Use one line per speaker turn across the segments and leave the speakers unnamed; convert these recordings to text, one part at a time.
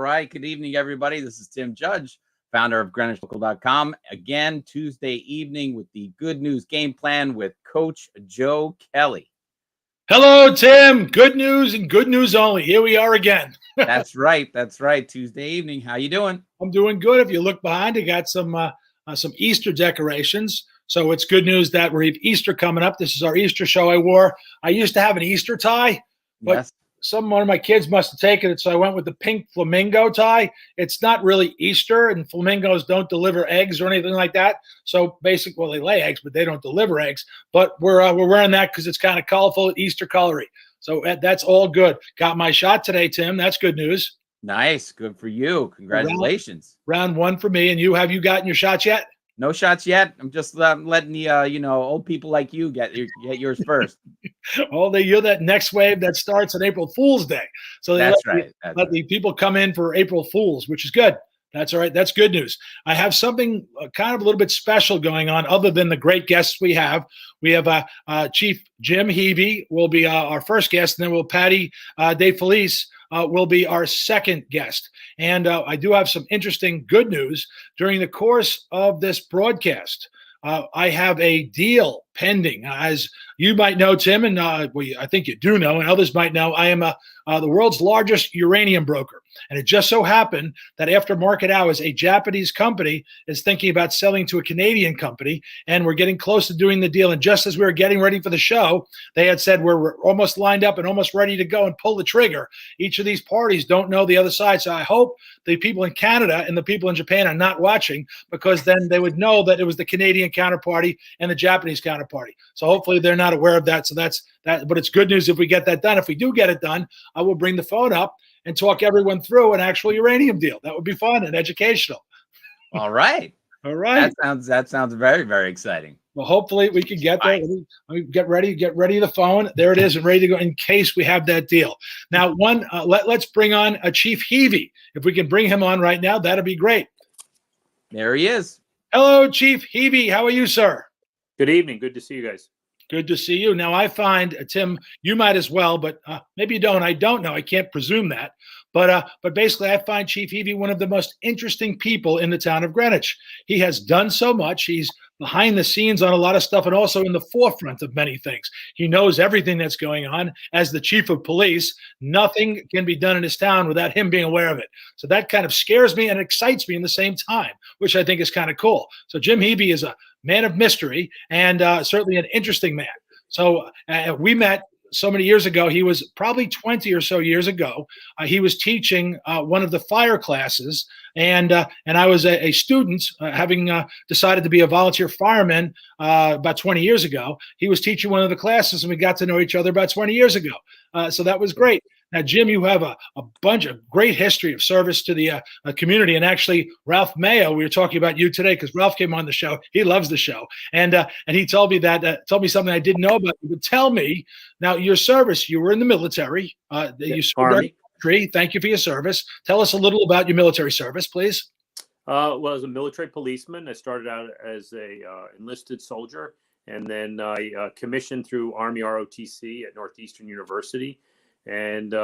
right. Good evening, everybody. This is Tim Judge, founder of GreenwichLocal.com. Again, Tuesday evening with the Good News Game Plan with Coach Joe Kelly.
Hello, Tim. Good news and good news only. Here we are again.
That's right. That's right. Tuesday evening. How you doing?
I'm doing good. If you look behind, I got some Easter decorations. So it's good news that we have Easter coming up. This is our Easter show I wore. I used to have an Easter tie, but
Yes.
one of my kids must have taken it, so I went with the pink flamingo tie. It's not really Easter, and flamingos don't deliver eggs or anything like that. So basically, well, they lay eggs, but they don't deliver eggs. But we're wearing that because it's kind of colorful, Easter colory. So that's all good. Got my shot today, Tim. That's good news.
Nice. Good for you. Congratulations.
Round one for me. And you, have you gotten your shots yet?
No shots yet. I'm just letting the old people like you get yours first.
Oh, you're that next wave that starts on April Fool's Day. So they let the people come in for April Fools, which is good. That's all right. That's good news. I have something kind of a little bit special going on other than the great guests we have. We have Chief Jim Heavey will be our first guest, and then Patti Felice will be our second guest. And I do have some interesting good news. During the course of this broadcast, I have a deal pending. As you might know, Tim, and I think you do know, and others might know, I am the world's largest uranium broker. And it just so happened that after market hours, a Japanese company is thinking about selling to a Canadian company, and we're getting close to doing the deal. And just as we were getting ready for the show, they had said we're almost lined up and almost ready to go and pull the trigger. Each of these parties don't know the other side. So I hope the people in Canada and the people in Japan are not watching, because then they would know that it was the Canadian counterparty and the Japanese counterparty. So hopefully they're not aware of that. So that's that. But it's good news if we get that done. If we do get it done, I will bring the phone up and talk everyone through an actual uranium deal. That would be fun and educational.
All right.
All right.
That sounds very, very exciting.
Well, hopefully we can get there. Let me get ready the phone. There it is, and ready to go in case we have that deal. Now, let's bring on a Chief Heavey. If we can bring him on right now, that'd be great.
There he is.
Hello, Chief Heavey. How are you, sir?
Good evening. Good to see you guys.
Good to see you. Now, I find, Tim, you might as well, but maybe you don't. I don't know. I can't presume that. But basically, I find Chief Heavey one of the most interesting people in the town of Greenwich. He has done so much. He's behind the scenes on a lot of stuff and also in the forefront of many things. He knows everything that's going on. As the chief of police, nothing can be done in his town without him being aware of it. So that kind of scares me and excites me in the same time, which I think is kind of cool. So Jim Heavey is a man of mystery and certainly an interesting man. So we met so many years ago. He was probably 20 or so years ago. He was teaching one of the fire classes, and I was a student, having decided to be a volunteer fireman about 20 years ago. He was teaching one of the classes, and we got to know each other about 20 years ago. So that was great. Now, Jim, you have a bunch of great history of service to the community. And actually, Ralph Mayo, we were talking about you today because Ralph came on the show. He loves the show. And he told me something I didn't know about. But tell me, now, your service, you were in the military. You served our country. Thank you for your service. Tell us a little about your military service, please.
Well, as a military policeman, I started out as a enlisted soldier. And then I commissioned through Army ROTC at Northeastern University. And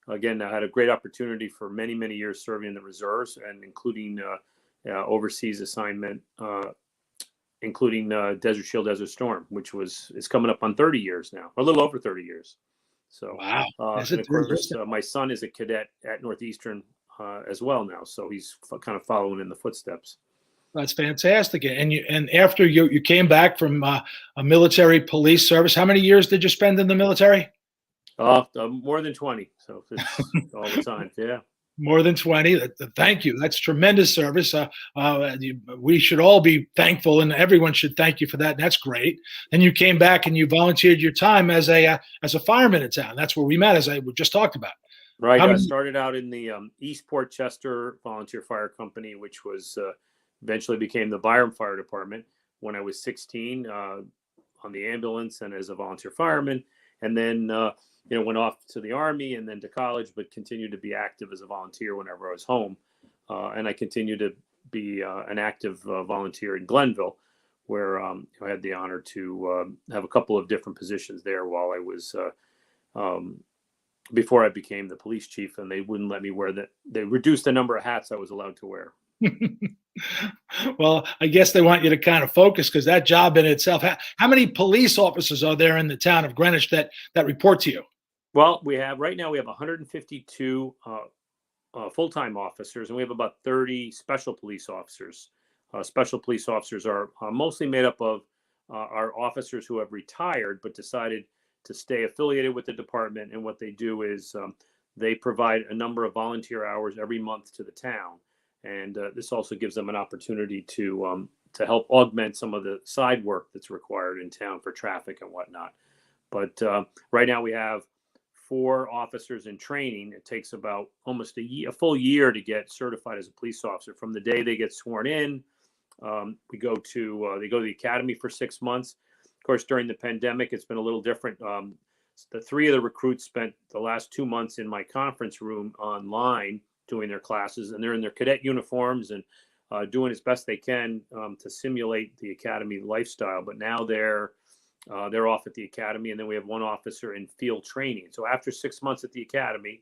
again, I had a great opportunity for many, many years serving in the reserves, and including overseas assignment, including Desert Shield, Desert Storm, which is coming up on 30 years now, a little over 30 years. So,
wow.
And of course, my son is a cadet at Northeastern as well now, so he's kind of following in the footsteps.
That's fantastic. And after you came back from a military police service, how many years did you spend in the military?
More than 20. So it's all the time. Yeah.
More than 20. Thank you. That's tremendous service. We should all be thankful, and everyone should thank you for that. And that's great. Then you came back and you volunteered your time as a fireman in town. That's where we met, as I just talked about.
Right. I started out in the Eastport Chester Volunteer Fire Company, which was eventually became the Byram Fire Department when I was 16 on the ambulance and as a volunteer fireman. And then went off to the Army and then to college, but continued to be active as a volunteer whenever I was home. And I continued to be an active volunteer in Glenville, where I had the honor to have a couple of different positions there while I was before I became the police chief, and they wouldn't let me wear that. They reduced the number of hats I was allowed to wear.
Well, I guess they want you to kind of focus because that job in itself. How many police officers are there in the town of Greenwich that report to you?
Well, right now we have 152 full-time officers, and we have about 30 special police officers. Special police officers are mostly made up of our officers who have retired but decided to stay affiliated with the department. And what they do is they provide a number of volunteer hours every month to the town. And this also gives them an opportunity to help augment some of the side work that's required in town for traffic and whatnot. But right now we have 4 officers in training. It takes about almost a full year to get certified as a police officer. From the day they get sworn in, they go to the academy for 6 months. Of course, during the pandemic, it's been a little different. The 3 of the recruits spent the last 2 months in my conference room online doing their classes, and they're in their cadet uniforms and doing as best they can to simulate the academy lifestyle. But now they're off at the academy, and then we have 1 officer in field training. So after 6 months at the academy,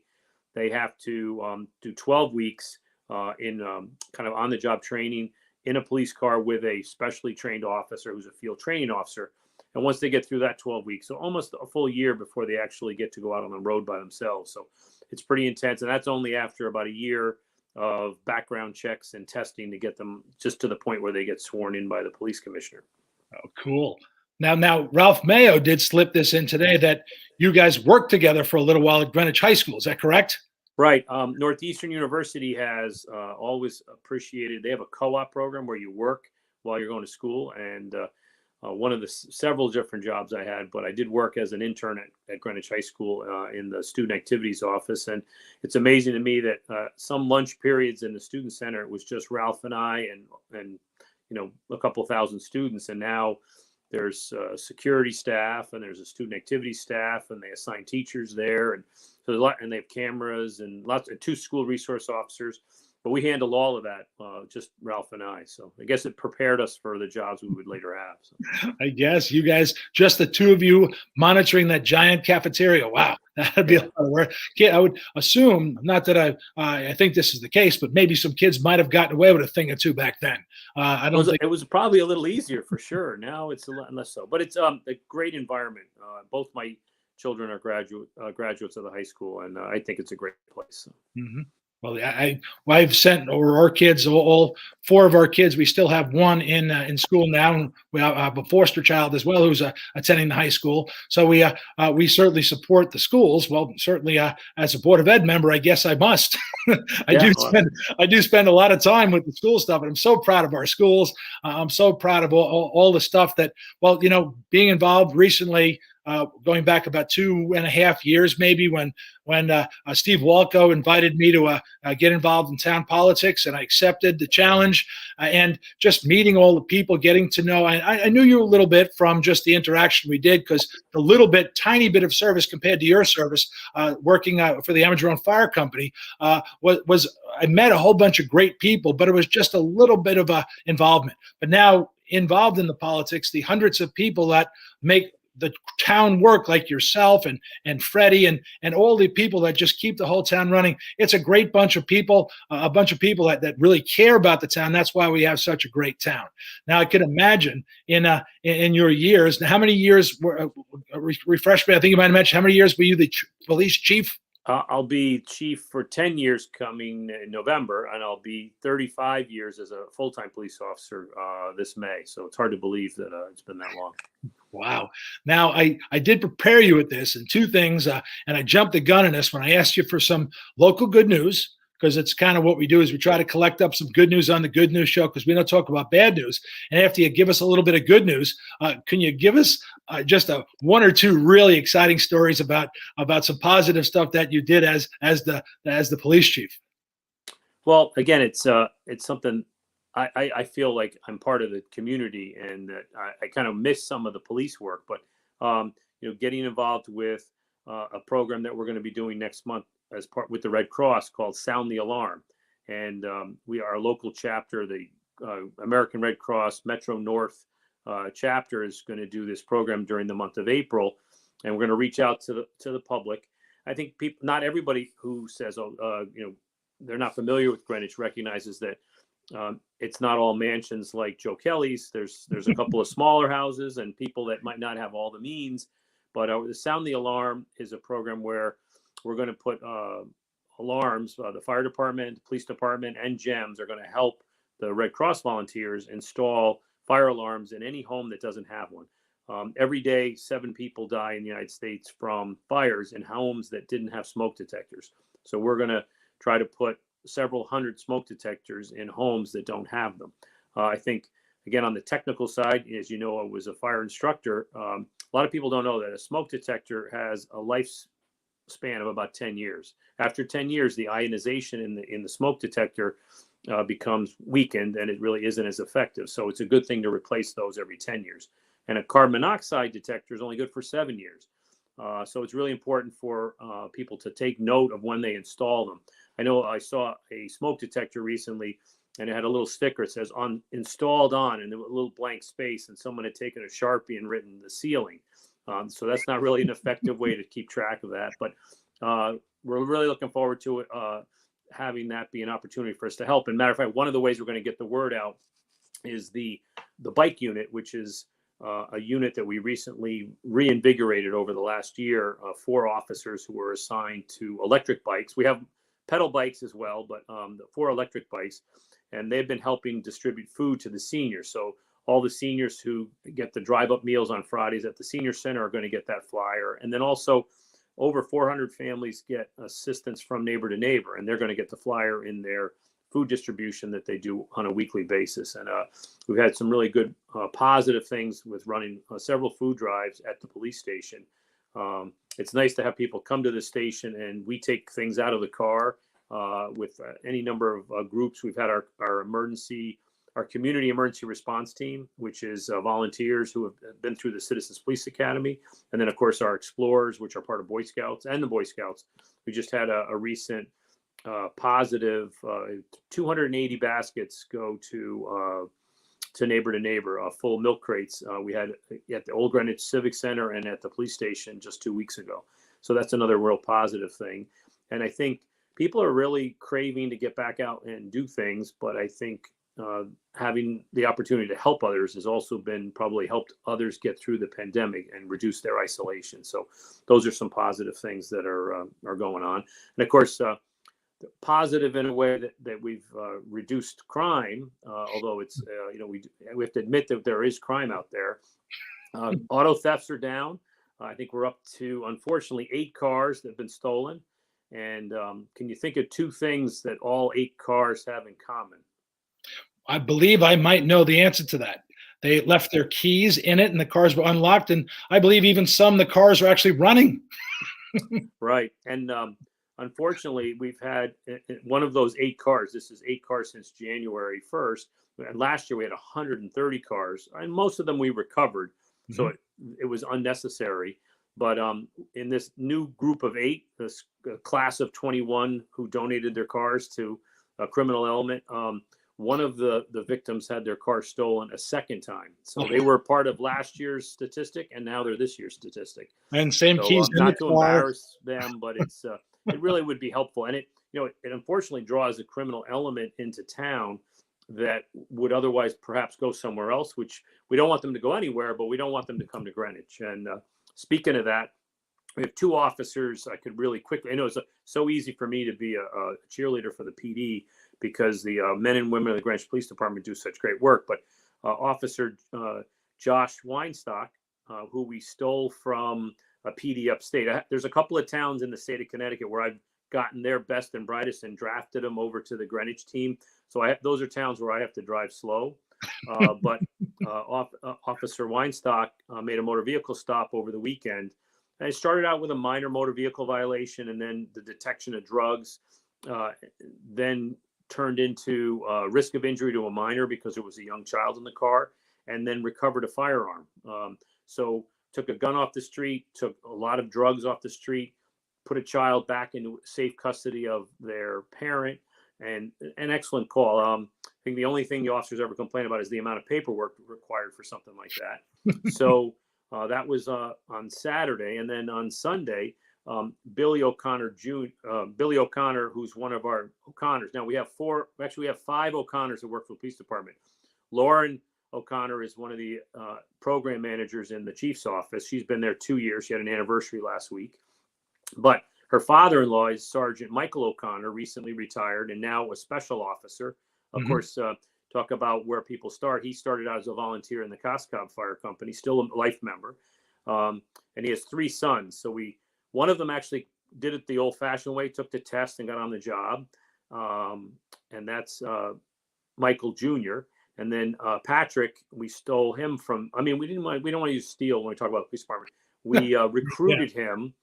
they have to do 12 weeks in kind of on-the-job training in a police car with a specially trained officer who's a field training officer. And once they get through that 12 weeks, so almost a full year before they actually get to go out on the road by themselves. So it's pretty intense. And that's only after about a year of background checks and testing to get them just to the point where they get sworn in by the police commissioner.
Oh, cool. Now, Ralph Mayo did slip this in today that you guys worked together for a little while at Greenwich High School. Is that correct?
Right. Northeastern University has always appreciated, they have a co-op program where you work while you're going to school. And one of the several different jobs I had, but I did work as an intern at Greenwich High School in the student activities office. And it's amazing to me that some lunch periods in the student center, it was just Ralph and I and a couple thousand students. And now there's security staff and there's a student activities staff, and they assign teachers there. And so there's a lot, and they have cameras and lots of 2 school resource officers. But we handle all of that, just Ralph and I. So I guess it prepared us for the jobs we would later have. So.
I guess you guys, just the 2 of you monitoring that giant cafeteria. Wow, that'd be a lot of work. I would assume, not that I think this is the case, but maybe some kids might have gotten away with a thing or 2 back then.
It was probably a little easier for sure. Now it's a lot less so. But it's a great environment. Both my children are graduates of the high school, and I think it's a great place. So.
Mm-hmm. Well, I've sent over our kids, all 4 of our kids. We still have 1 in school now, and we have a foster child as well who's attending the high school. So we certainly support the schools. Well, certainly as a Board of Ed member, I guess I must. I do spend a lot of time with the school stuff, and I'm so proud of our schools. I'm so proud of all the stuff that, being involved recently. Going back about 2.5 years, maybe when Steve Walco invited me to get involved in town politics, and I accepted the challenge. And just meeting all the people, getting to know. I knew you a little bit from just the interaction we did, because the tiny bit of service compared to your service, working for the Amadrone Fire Company, was I met a whole bunch of great people, but it was just a little bit of involvement. But now involved in the politics, the hundreds of people that make the town work, like yourself and Freddie and all the people that just keep the whole town running. It's a great bunch of people, a bunch of people that really care about the town. That's why we have such a great town. Now, I could imagine in your years, how many years were, refresh me, I think you might have mentioned, how many years were you the police chief?
I'll be chief for 10 years coming in November, and I'll be 35 years as a full-time police officer this May. So it's hard to believe that it's been that long.
Wow. Now, I did prepare you with this, and 2 things, and I jumped the gun in this when I asked you for some local good news, because it's kind of what we do is we try to collect up some good news on the Good News Show, because we don't talk about bad news. And after you give us a little bit of good news, can you give us just 1 or 2 really exciting stories about some positive stuff that you did as the police chief?
Well, again, it's something I feel like I'm part of the community, and that I kind of miss some of the police work, but getting involved with a program that we're going to be doing next month as part with the Red Cross called Sound the Alarm. And our local chapter, the American Red Cross Metro North chapter, is going to do this program during the month of April. And we're going to reach out to the public. I think people, not everybody who says, they're not familiar with Greenwich recognizes that it's not all mansions like Joe Kelly's. There's a couple of smaller houses and people that might not have all the means. But the Sound the Alarm is a program where we're going to put alarms. The fire department, the police department, and GEMS are going to help the Red Cross volunteers install fire alarms in any home that doesn't have one. Every day, 7 people die in the United States from fires in homes that didn't have smoke detectors. So we're going to try to put several hundred smoke detectors in homes that don't have them. I think, again, on the technical side, as you know, I was a fire instructor. A lot of people don't know that a smoke detector has a lifespan of about 10 years. After 10 years, the ionization in the smoke detector becomes weakened, and it really isn't as effective. So it's a good thing to replace those every 10 years. And a carbon monoxide detector is only good for 7 years. So it's really important for people to take note of when they install them. I know I saw a smoke detector recently, and it had a little sticker. It says installed on, and there was a little blank space, and someone had taken a Sharpie and written the ceiling. So that's not really an effective way to keep track of that. But we're really looking forward to it, having that be an opportunity for us to help. And matter of fact, one of the ways we're going to get the word out is the bike unit, which is a unit that we recently reinvigorated over the last year. 4 officers who were assigned to electric bikes. We have pedal bikes as well, but the 4 electric bikes, and they've been helping distribute food to the seniors. So all the seniors who get the drive-up meals on Fridays at the senior center are going to get that flyer. And then also over 400 families get assistance from Neighbor to Neighbor, and they're going to get the flyer in their food distribution that they do on a weekly basis. And we've had some really good positive things with running several food drives at the police station. It's nice to have people come to the station, and we take things out of the car with any number of groups. We've had our community emergency response team, which is volunteers who have been through the Citizens Police Academy. And then, of course, our explorers, which are part of Boy Scouts and the Boy Scouts. We just had a recent positive 280 baskets go to Neighbor to Neighbor, full milk crates. We had at the Old Greenwich Civic Center and at the police station just 2 weeks ago. So that's another real positive thing. And I think people are really craving to get back out and do things, but I think having the opportunity to help others has also been probably helped others get through the pandemic and reduce their isolation. So those are some positive things that are going on. And of course, positive in a way that we've reduced crime, although it's we have to admit that there is crime out there. Auto thefts are down. I think we're up to, unfortunately, 8 cars that have been stolen. And can you think of 2 things that all 8 cars have in common?
I believe I might know the answer to that. They left their keys in it, and the cars were unlocked. And I believe even the cars are actually running.
Right. And unfortunately, we've had one of those 8 cars. This is 8 cars since January 1st. And last year we had 130 cars, and most of them we recovered. Mm-hmm. So it was unnecessary. But in this new group of 8, this class of 21 who donated their cars to a criminal element, one of the victims had their car stolen a second time. So they were part of last year's statistic, and now they're this year's statistic.
And same keys in
not
the
to
car.
Embarrass them, but it's it really would be helpful. And it unfortunately draws a criminal element into town that would otherwise perhaps go somewhere else, which we don't want them to go anywhere, but we don't want them to come to Greenwich. And speaking of that, we have 2 officers. I could really quickly, I know it's so easy for me to be a cheerleader for the PD because the men and women of the Greenwich Police Department do such great work. But Officer Josh Weinstock, who we stole from a PD upstate. There's a couple of towns in the state of Connecticut where I've gotten their best and brightest and drafted them over to the Greenwich team. So those are towns where I have to drive slow. But Officer Weinstock made a motor vehicle stop over the weekend. And it started out with a minor motor vehicle violation, and then the detection of drugs, then turned into risk of injury to a minor because there was a young child in the car, and then recovered a firearm. So took a gun off the street, took a lot of drugs off the street, put a child back into safe custody of their parent, and an excellent call. I think the only thing the officers ever complain about is the amount of paperwork required for something like that. So that was on Saturday. And then on Sunday, Billy O'Connor Billy O'Connor, who's one of our O'Connors. Now we have five O'Connors that work for the police department. Lauren O'Connor is one of the program managers in the chief's office. She's been there 2 years. She had an anniversary last week. But her father-in-law is Sergeant Michael O'Connor, recently retired and now a special officer. Of course, talk about where people start. He started out as a volunteer in the Coscob Fire Company, still a life member. And he has 3 sons. So one of them actually did it the old-fashioned way, took the test and got on the job. And that's Michael Jr. And then Patrick, we stole him from, we don't want to use steal when we talk about the police department. We recruited him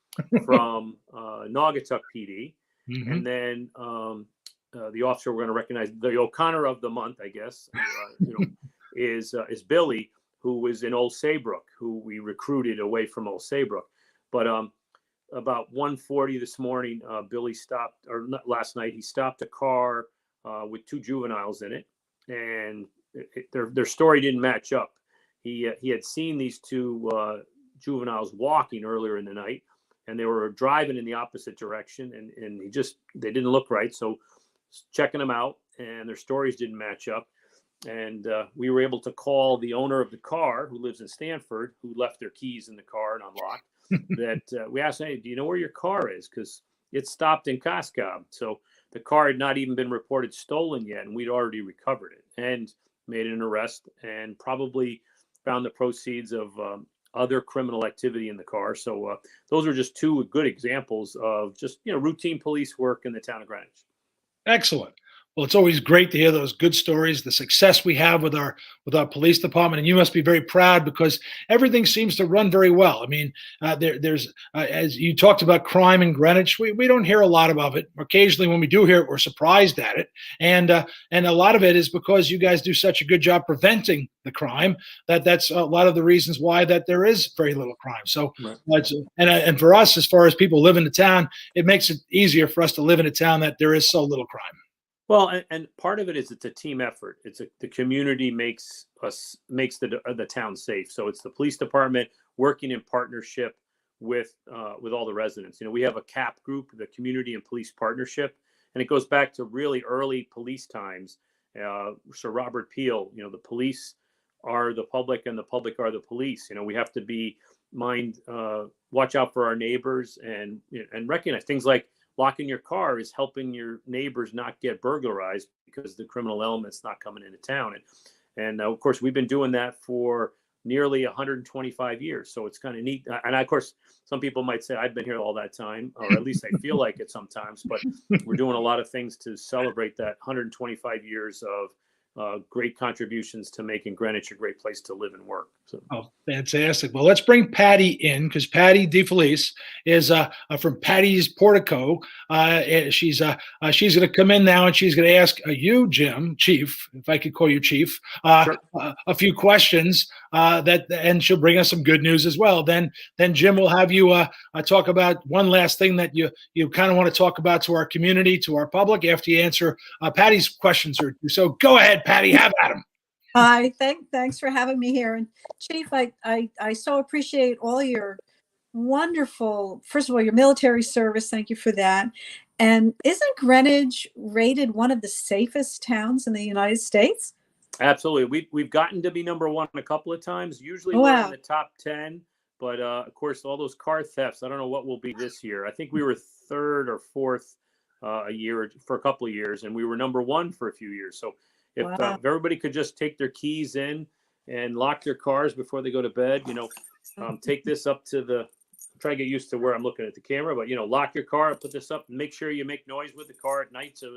from Naugatuck PD. And then the officer we're going to recognize, the O'Connor of the month, I guess, is Billy, who was in Old Saybrook, who we recruited away from Old Saybrook. But about 1:40 this morning, Billy stopped, or not, last night, he stopped a car with 2 juveniles in it, and their story didn't match up. He had seen these 2 juveniles walking earlier in the night, and they were driving in the opposite direction, and they didn't look right. So checking them out, and their stories didn't match up. And we were able to call the owner of the car, who lives in Stanford, who left their keys in the car and unlocked. That we asked, hey, do you know where your car is? Because it stopped in Coscob. So the car had not even been reported stolen yet, and we'd already recovered it and made an arrest and probably found the proceeds of other criminal activity in the car. So those are just 2 good examples of just routine police work in the town of Greenwich.
Excellent. Well, it's always great to hear those good stories, the success we have with our police department, and you must be very proud because everything seems to run very well. There's as you talked about crime in Greenwich, we don't hear a lot about it. Occasionally, when we do hear it, we're surprised at it, and a lot of it is because you guys do such a good job preventing the crime that's a lot of the reasons why that there is very little crime. So, right. And for us, as far as people live in the town, it makes it easier for us to live in a town that there is so little crime.
Well, and part of it is it's a team effort. The community makes the town safe. So it's the police department working in partnership with all the residents. We have a CAP group, the Community and Police Partnership, and it goes back to really early police times. Sir Robert Peel, the police are the public and the public are the police. We have to watch out for our neighbors and recognize things like locking your car is helping your neighbors not get burglarized because the criminal element's not coming into town. And of course, we've been doing that for nearly 125 years. So it's kind of neat. And of course, some people might say, I've been here all that time, or at least I feel like it sometimes, but we're doing a lot of things to celebrate that 125 years of great contributions to making Greenwich a great place to live and work. So.
Oh, fantastic. Well, let's bring Patti in because Patti Felice is from Patti's Portico. She's going to come in now and she's going to ask you, Jim, Chief, if I could call you Chief, sure. A few questions and she'll bring us some good news as well. Then Jim will have you talk about one last thing that you kind of want to talk about to our community, to our public after you answer Patti's questions. So go ahead, Patti, have at him.
Hi, thanks for having me here. And Chief, I so appreciate all your wonderful, first of all, your military service. Thank you for that. And isn't Greenwich rated one of the safest towns in the United States?
Absolutely. We've gotten to be number 1 a couple of times. Usually we're in the top 10. But of course, all those car thefts, I don't know what will be this year. I think we were 3rd or 4th a year for a couple of years, and we were number 1 for a few years. So if everybody could just take their keys in and lock their cars before they go to bed, take this up to try to get used to where I'm looking at the camera, but lock your car, put this up, and make sure you make noise with the car at night so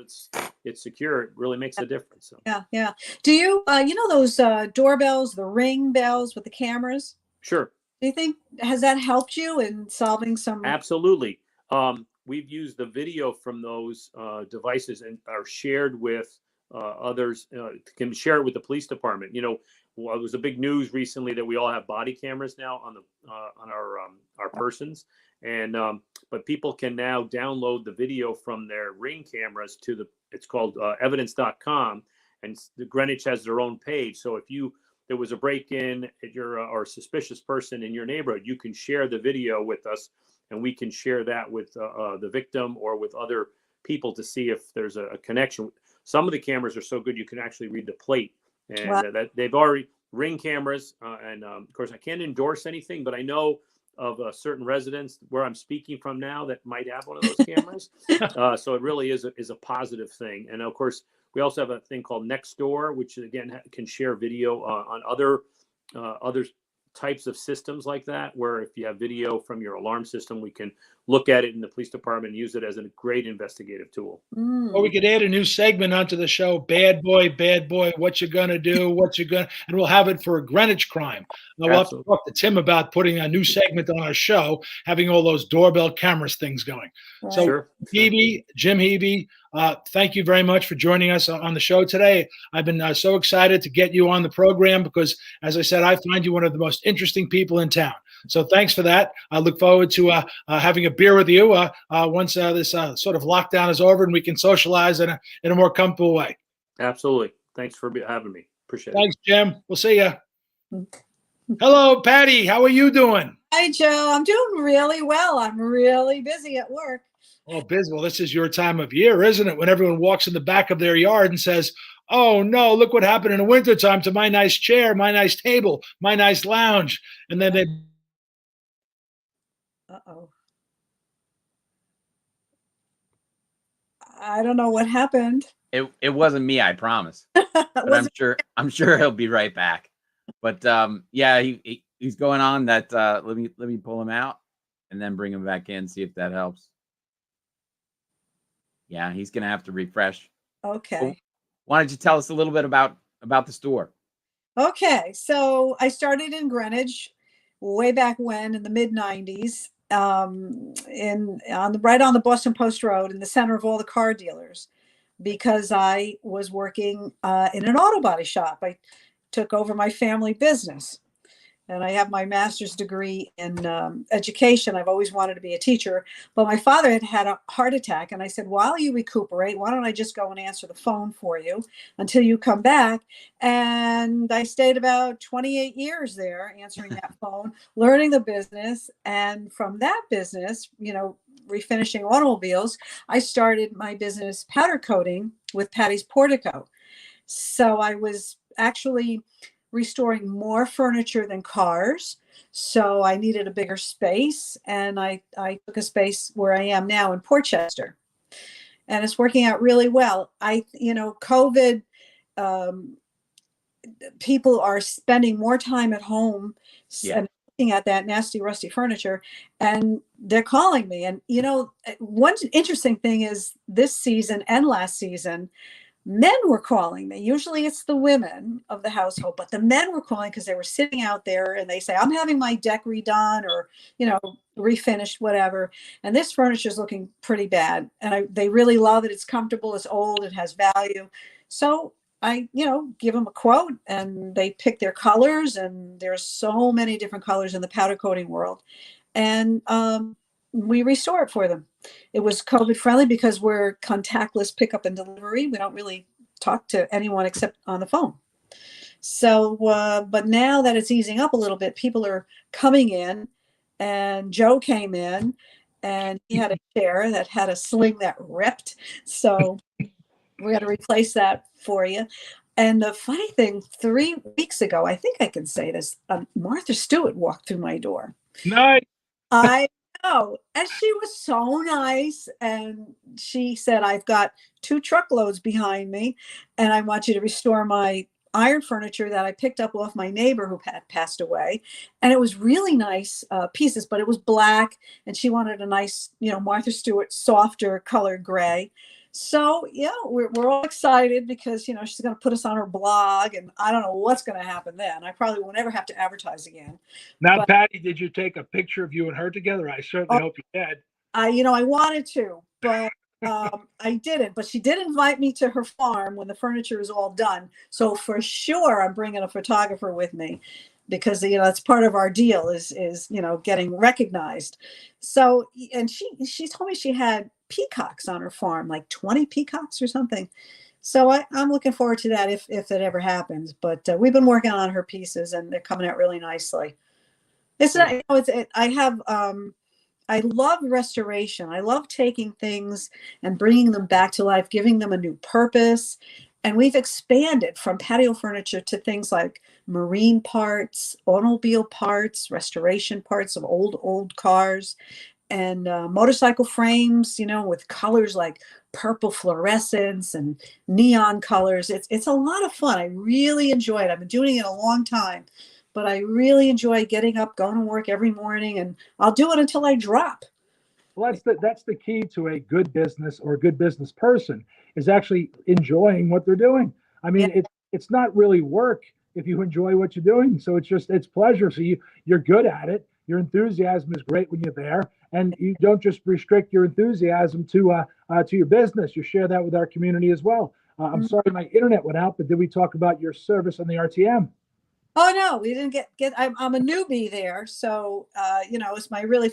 it's secure. It really makes a difference. So.
Yeah. Do you those doorbells, the Ring bells with the cameras?
Sure.
Do you think has that helped you in solving some?
Absolutely. We've used the video from those devices and are shared with others. Can share it with the police department. It was a big news recently that we all have body cameras now on our persons, and but people can now download the video from their Ring cameras to it's called evidence.com, and the Greenwich has their own page. So if there was a break-in at your or a suspicious person in your neighborhood, you can share the video with us, and we can share that with the victim or with other people to see if there's a connection. Some of the cameras are so good you can actually read the plate, and
Wow.
that they've already Ring cameras, and of course I can't endorse anything, but I know of certain residents where I'm speaking from now that might have one of those cameras. So it really is a positive thing. And of course, we also have a thing called Nextdoor, which again can share video on other types of systems like that, where if you have video from your alarm system, we can look at it in the police department and use it as a great investigative tool.
Or we could add a new segment onto the show, bad boy, what you gonna do, and we'll have it for a Greenwich crime. Now, we'll have to talk to Tim about putting a new segment on our show, having all those doorbell cameras things going.
Right.
So,
Sure.
Jim Heavey, thank you very much for joining us on the show today. I've been so excited to get you on the program because, as I said, I find you one of the most interesting people in town. So thanks for that. I look forward to having a beer with you once this sort of lockdown is over and we can socialize in a more comfortable way.
Absolutely. Thanks for having me. Appreciate it.
Thanks, Jim. We'll see you. Hello, Patti. How are you doing?
Hi, Joe. I'm doing really well. I'm really busy at work.
Oh, busy. Well, this is your time of year, isn't it? When everyone walks in the back of their yard and says, oh, no, look what happened in the wintertime to my nice chair, my nice table, my nice lounge. And then they...
Uh-oh. I don't know what happened.
It wasn't me, I promise. But I'm sure he'll be right back. But yeah, he's going on that. Let me pull him out and then bring him back in, see if that helps. Yeah, he's gonna have to refresh.
Okay.
So, why don't you tell us a little bit about the store?
Okay, so I started in Greenwich way back when in the mid-90s, right on the Boston Post Road in the center of all the car dealers, because I was working in an auto body shop. I took over my family business, and I have my master's degree in education. I've always wanted to be a teacher, but my father had a heart attack, and I said, while you recuperate, why don't I just go and answer the phone for you until you come back? And I stayed about 28 years there answering that phone, learning the business. And from that business, refinishing automobiles, I started my business powder coating with Patti's Portico. So I was actually restoring more furniture than cars. So I needed a bigger space, and I took a space where I am now in Portchester, and it's working out really well. COVID, people are spending more time at home and looking at that nasty, rusty furniture, and they're calling me. And, one interesting thing is this season and last season, men were calling me. Usually it's the women of the household, but the men were calling because they were sitting out there and they say, I'm having my deck redone or, refinished, whatever. And this furniture is looking pretty bad. And they really love it. It's comfortable. It's old. It has value. So I, give them a quote and they pick their colors. And there's so many different colors in the powder coating world. And we restore it for them. It was COVID friendly because we're contactless pickup and delivery. We don't really talk to anyone except on the phone. So, but now that it's easing up a little bit, people are coming in, and Joe came in and he had a chair that had a sling that ripped. So we're going to replace that for you. And the funny thing, 3 weeks ago, I think I can say this, Martha Stewart walked through my door.
Nice.
I know. And she was so nice. And she said, I've got 2 truckloads behind me, and I want you to restore my iron furniture that I picked up off my neighbor who had passed away. And it was really nice pieces, but it was black. And she wanted a nice, Martha Stewart, softer colored gray. So, we're all excited because, she's going to put us on her blog, and I don't know what's going to happen then. I probably won't ever have to advertise again.
Now, Patti, did you take a picture of you and her together? I certainly hope you did.
I wanted to, but I didn't. But she did invite me to her farm when the furniture is all done. So for sure, I'm bringing a photographer with me because, that's part of our deal is getting recognized. So, and she told me she had peacocks on her farm, like 20 peacocks or something. So I'm looking forward to that if it ever happens. But we've been working on her pieces, and they're coming out really nicely. It's not, I I love restoration. I love taking things and bringing them back to life, giving them a new purpose. And we've expanded from patio furniture to things like marine parts, automobile parts, restoration parts of old cars, and motorcycle frames, with colors like purple fluorescence and neon colors. It's a lot of fun. I really enjoy it. I've been doing it a long time, but I really enjoy getting up, going to work every morning, and I'll do it until I drop.
Well, that's the key to a good business or a good business person, is actually enjoying what they're doing. I mean,
Yeah.
it's not really work if you enjoy what you're doing. So it's pleasure. So you're good at it. Your enthusiasm is great when you're there, and you don't just restrict your enthusiasm to your business. You share that with our community as well. I'm sorry my internet went out, but did we talk about your service on the RTM?
Oh no, we didn't get. I'm a newbie there, so it's my really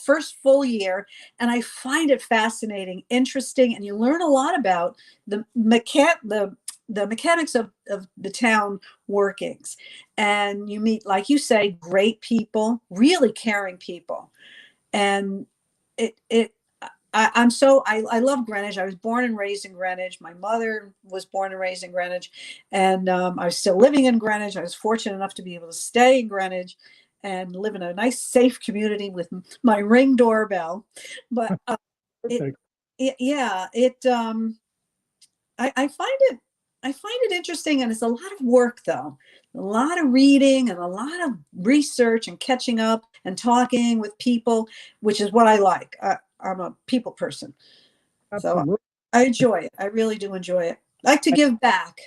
first full year, and I find it fascinating, interesting, and you learn a lot about the mechanics of the town workings, and you meet, like you say, great people, really caring people, and it I love Greenwich. I was born and raised in Greenwich. My mother was born and raised in Greenwich, and I was still living in Greenwich. I was fortunate enough to be able to stay in Greenwich and live in a nice, safe community with my Ring doorbell. But yeah, I find it interesting, and it's a lot of work though. A lot of reading and a lot of research and catching up and talking with people, which is what I like. I'm a people person.
Absolutely.
So I enjoy it. I really do enjoy it. I like to give back.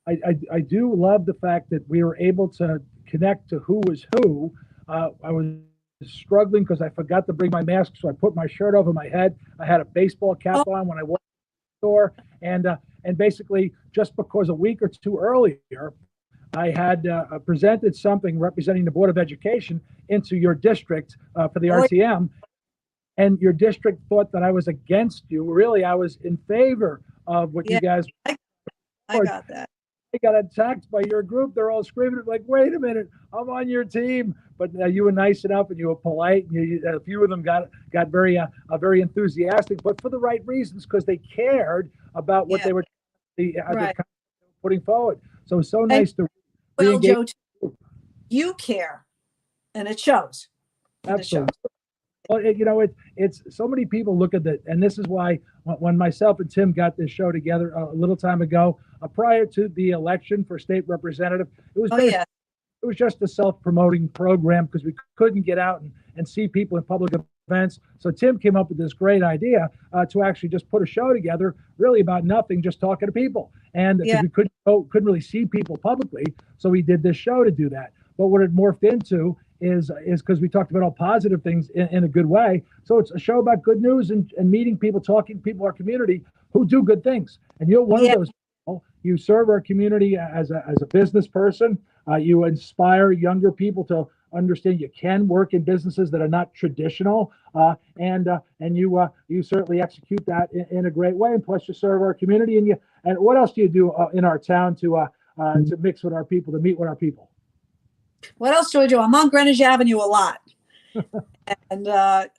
I do love the fact that we were able to connect to who was who. I was struggling because I forgot to bring my mask, so I put my shirt over my head. I had a baseball cap on when I walked to the store, and basically just because a week or two earlier, I had presented something representing the Board of Education into your district for the RTM. And your district thought that I was against you. Really, I was in favor of what you guys.
I got that.
I got attacked by your group. They're all screaming like, "Wait a minute, I'm on your team." But you were nice enough, and you were polite. And a few of them got very enthusiastic, but for the right reasons, because they cared about what they were putting forward. So nice to.
Well, Joe, you care, and it shows.
Absolutely. Well, it's so many people look at that, and this is why when myself and Tim got this show together a little time ago, prior to the election for state representative, it was it was just a self-promoting program because we couldn't get out and see people in public events. So Tim came up with this great idea to actually just put a show together, really about nothing, just talking to people, and because we couldn't really see people publicly, so we did this show to do that. But what it morphed into is because we talked about all positive things in a good way. So it's a show about good news and meeting people, talking to people in our community who do good things. And you're one of those people. You serve our community as a business person. You inspire younger people to understand you can work in businesses that are not traditional. And you certainly execute that in a great way. And plus you serve our community. And what else do you do in our town to mix with our people, to meet with our people?
What else do I do? I'm on Greenwich Avenue a lot, and I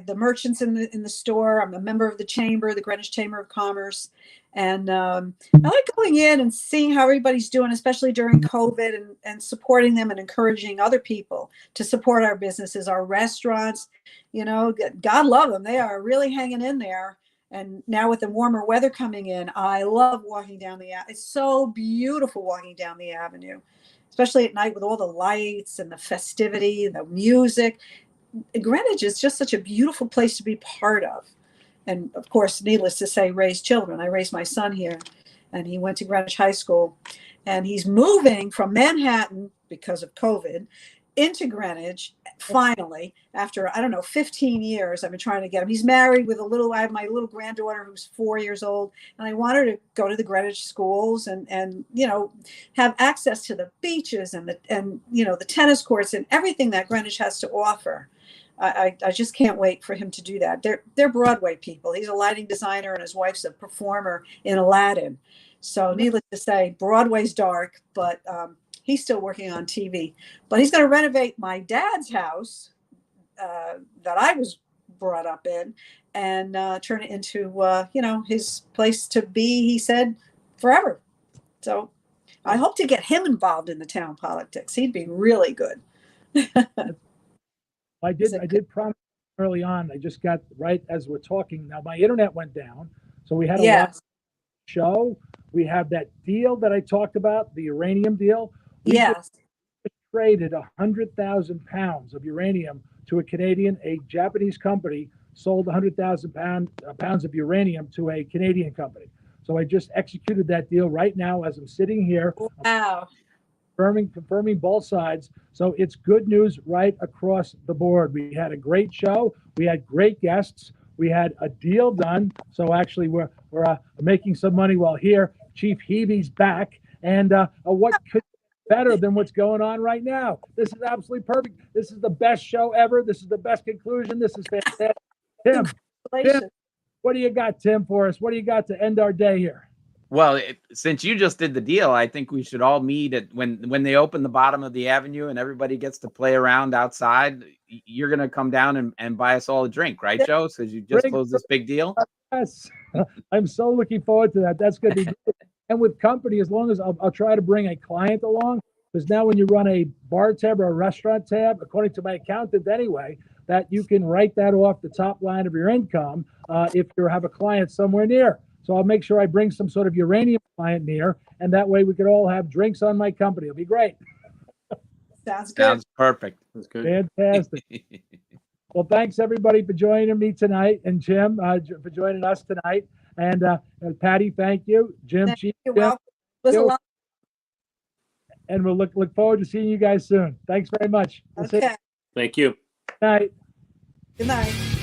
the merchants in the store. I'm a member of the chamber, the Greenwich Chamber of Commerce, and I like going in and seeing how everybody's doing, especially during COVID, and supporting them and encouraging other people to support our businesses, our restaurants. God love them; they are really hanging in there. And now with the warmer weather coming in, I love walking down it's so beautiful walking down the avenue, especially at night with all the lights and the festivity, the music. Greenwich is just such a beautiful place to be part of. And of course, needless to say, raise children. I raised my son here, and he went to Greenwich High School, and he's moving from Manhattan because of COVID into Greenwich finally, after 15 years. I've been trying to get him. He's married with I have my little granddaughter who's 4 years old, and I want her to go to the Greenwich schools and have access to the beaches and the tennis courts and everything that Greenwich has to offer. I just can't wait for him to do that. They're Broadway people. He's a lighting designer, and his wife's a performer in Aladdin. So needless to say, Broadway's dark, but he's still working on TV. But he's going to renovate my dad's house that I was brought up in, and turn it into, his place to be, he said, forever. So I hope to get him involved in the town politics. He'd be really good.
I did promise early on. I just got right as we're talking. Now my internet went down, so we had a lot
Yes.
show. We have that deal that I talked about, the uranium deal. We
Yes.
just traded 100,000 pounds of uranium to a Canadian. A Japanese company sold 100,000 pounds of uranium to a Canadian company. So I just executed that deal right now as I'm sitting here.
Wow.
Confirming both sides. So it's good news right across the board. We had a great show. We had great guests. We had a deal done. So actually, we're making some money while here. Chief Heavey's back, and what could be better than what's going on right now? This is absolutely perfect. This is the best show ever. This is the best conclusion. This is fantastic. Tim, what do you got, Tim, for us? What do you got to end our day here?
Well, since you just did the deal, I think we should all meet at when they open the bottom of the avenue and everybody gets to play around outside. You're going to come down and buy us all a drink, right, Joe? Because you just closed this big deal.
Yes, I'm so looking forward to that. That's going to be good. And with company, as long as I'll try to bring a client along, because now when you run a bar tab or a restaurant tab, according to my accountant anyway, that you can write that off the top line of your income if you have a client somewhere near. So I'll make sure I bring some sort of uranium client near, and that way we could all have drinks on my company. It'll be great.
Sounds good.
Sounds perfect.
That's good.
Fantastic. Well, thanks everybody for joining me tonight, and Jim for joining us tonight, and Patti, thank you, Jim,
Thank
Chief,
you.
Jim,
Well, it was a lot.
and we'll look forward to seeing you guys soon. Thanks very much. We'll see you.
Okay.
Thank you.
Good night.
Good night.